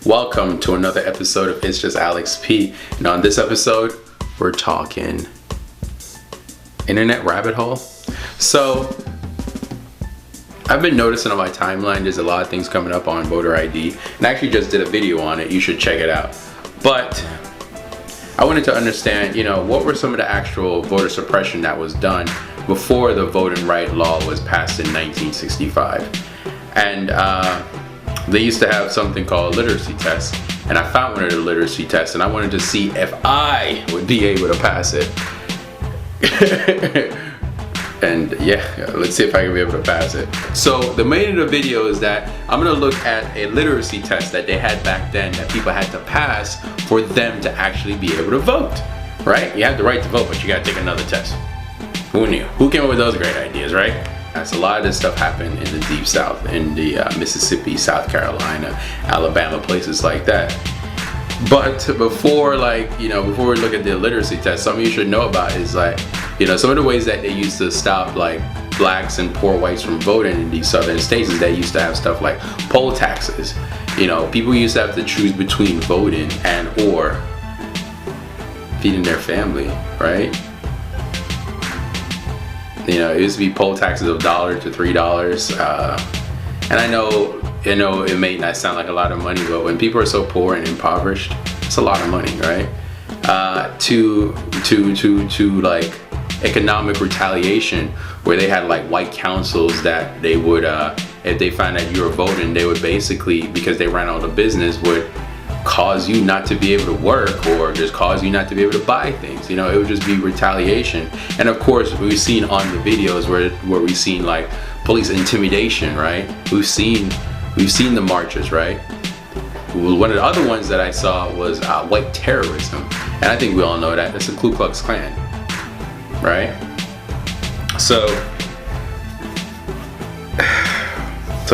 Welcome to another episode of It's Just Alex P. And on this episode, we're talking internet rabbit hole. So, I've been noticing on my timeline there's a lot of things coming up on voter ID. And I actually just did a video on it. You should check it out. But I wanted to understand, what were some of the actual voter suppression that was done before the voting right law was passed in 1965. And they used to have something called literacy tests. And I found one of the literacy tests and I wanted to see if I would be able to pass it. And yeah, let's see if I can be able to pass it. So the main of the video is that I'm gonna look at a literacy test that they had back then that people had to pass for them to actually be able to vote, right? You have the right to vote, but you gotta take another test. Who knew? Who came up with those great ideas, right? So a lot of this stuff happened in the Deep South, in the Mississippi, South Carolina, Alabama, places like that. But before before we look at the literacy test, something you should know about is some of the ways that they used to stop blacks and poor whites from voting in these southern states is they used to have stuff like poll taxes. People used to have to choose between voting and or feeding their family, right? It used to be poll taxes of $1 to $3. And I know it may not sound like a lot of money, but when people are so poor and impoverished, it's a lot of money, right? To economic retaliation, where they had white councils that they would, if they find that you were voting, they would basically, because they ran out of business, would cause you not to be able to work or just cause you not to be able to buy things. It would just be retaliation. And of course, we've seen on the videos where we've seen police intimidation, right? We've seen the marches, right? One of the other ones that I saw was white terrorism, and I think we all know that. That's the Ku Klux Klan, right? So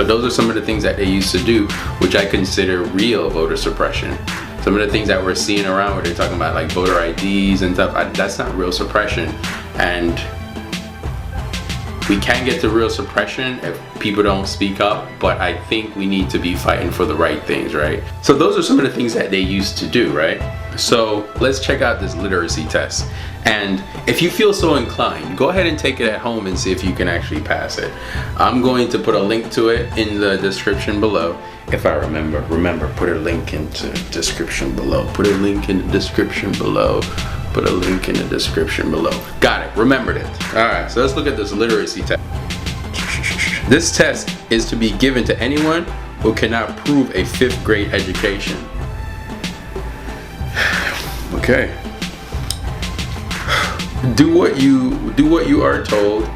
those are some of the things that they used to do, which I consider real voter suppression. Some of the things that we're seeing around where they're talking about voter IDs and stuff, that's not real suppression. And we can get to real suppression if people don't speak up, but I think we need to be fighting for the right things, right? So those are some of the things that they used to do, right? So let's check out this literacy test. And if you feel so inclined, go ahead and take it at home and see if you can actually pass it. I'm going to put a link to it in the description below. If I remember, put a link into the description below. Put a link in the description below. Put a link in the description below. Got it, remembered it. All right, so let's look at this literacy test. This test is to be given to anyone who cannot prove a 5th grade education. Okay. Do what you are told.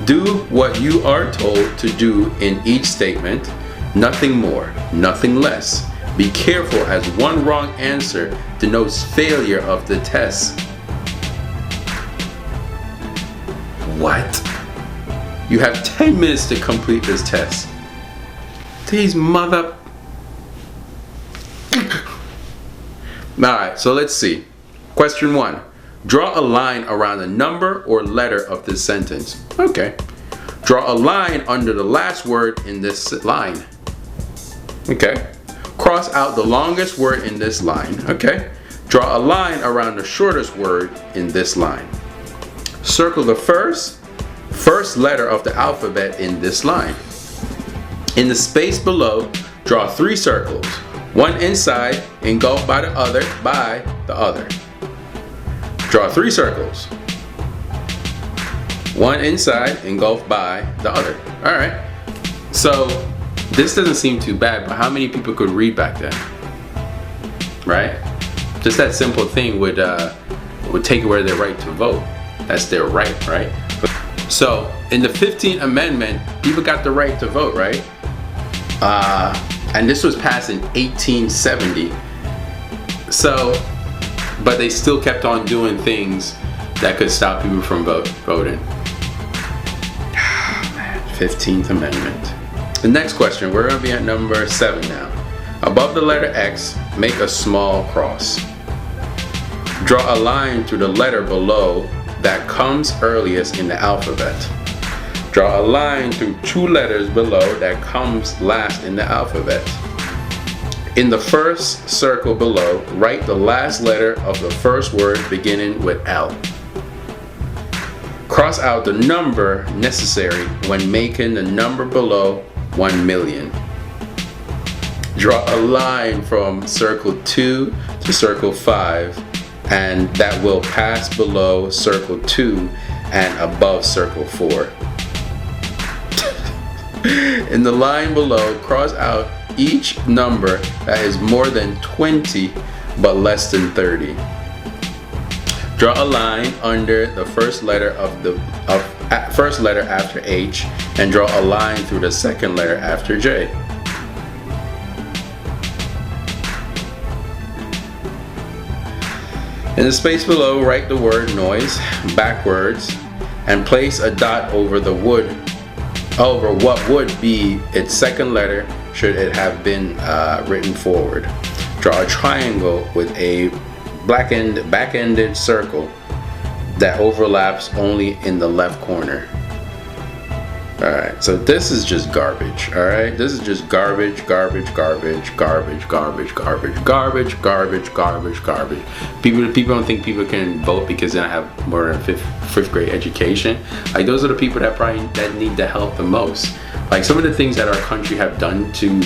Do what you are told to do in each statement. Nothing more, nothing less. Be careful, as one wrong answer denotes failure of the test. What? You have 10 minutes to complete this test. These mother... Alright, so let's see. Question 1. Draw a line around the number or letter of this sentence. Okay. Draw a line under the last word in this line. Okay. Cross out the longest word in this line. Okay. Draw a line around the shortest word in this line. Circle the first letter of the alphabet in this line. In the space below, draw 3 circles. One inside, engulfed by the other. Draw 3 circles. One inside, engulfed by the other. All right. So this doesn't seem too bad, but how many people could read back then? Right? Just that simple thing would take away their right to vote. That's their right, right? So in the 15th Amendment, people got the right to vote, right? And this was passed in 1870. So, but they still kept on doing things that could stop people from voting. Man, 15th Amendment. The next question, we're gonna be at number 7 now. Above the letter X, make a small cross. Draw a line through the letter below that comes earliest in the alphabet. Draw a line through 2 letters below that comes last in the alphabet. In the first circle below, write the last letter of the first word beginning with L. Cross out the number necessary when making the number below 1 million. Draw a line from circle 2 to circle 5, and that will pass below circle 2 and above circle 4. In the line below, cross out each number that is more than 20 but less than 30. Draw a line under the first letter first letter after H, and draw a line through the second letter after J. In the space below, write the word noise backwards and place a dot over what would be its second letter should it have been written forward. Draw a triangle with a back-ended circle that overlaps only in the left corner. Alright, so this is just garbage, alright? This is just garbage. People don't think people can vote because they don't have more than fifth grade education. Like, those are the people that need the help the most. Like, some of the things that our country have done to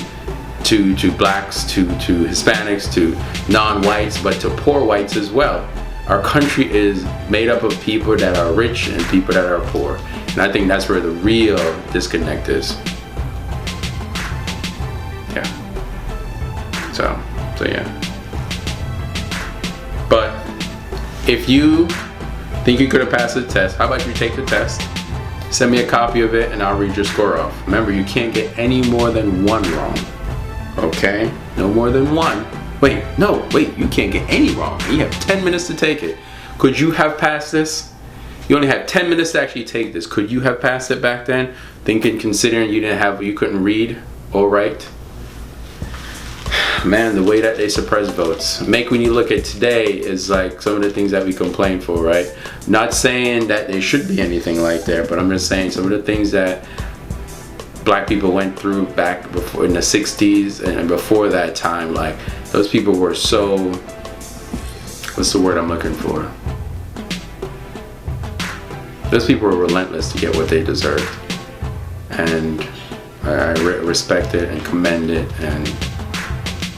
blacks, to Hispanics, to non-whites, but to poor whites as well. Our country is made up of people that are rich and people that are poor. And I think that's where the real disconnect is. Yeah. So yeah. But if you think you could have passed the test, how about you take the test? Send me a copy of it and I'll read your score off. Remember, you can't get any more than one wrong. Okay? No more than one. Wait, you can't get any wrong. You have 10 minutes to take it. Could you have passed this? You only have 10 minutes to actually take this. Could you have passed it back then? Considering you couldn't read or write? Man, the way that they suppress votes. When you look at today is like some of the things that we complain for, right? Not saying that there should be anything like that, but I'm just saying some of the things that black people went through back before in the 60s and before that time, like, those people were so, what's the word I'm looking for? Those people were relentless to get what they deserved. And I respect it and commend it, and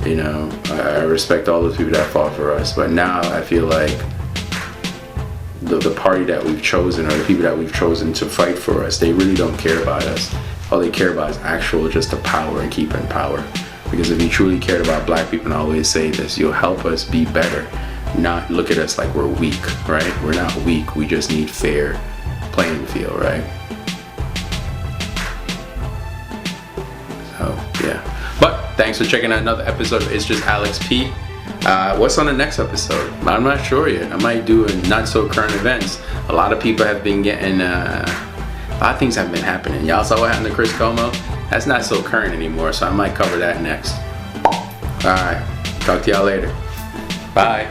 I respect all those people that fought for us. But now I feel like the party that we've chosen, or the people that we've chosen to fight for us, they really don't care about us. All they care about is just the power and keeping power. Because if you truly cared about black people, and I always say this, you'll help us be better. Not look at us like we're weak, right? We're not weak, we just need fair playing field, right? So, yeah. But thanks for checking out another episode of It's Just Alex P. What's on the next episode? I'm not sure yet. I might do a not so current events. A lot of people have been getting, a lot of things have been happening. Y'all saw what happened to Chris Como? That's not so current anymore, so I might cover that next. Alright, talk to y'all later. Bye.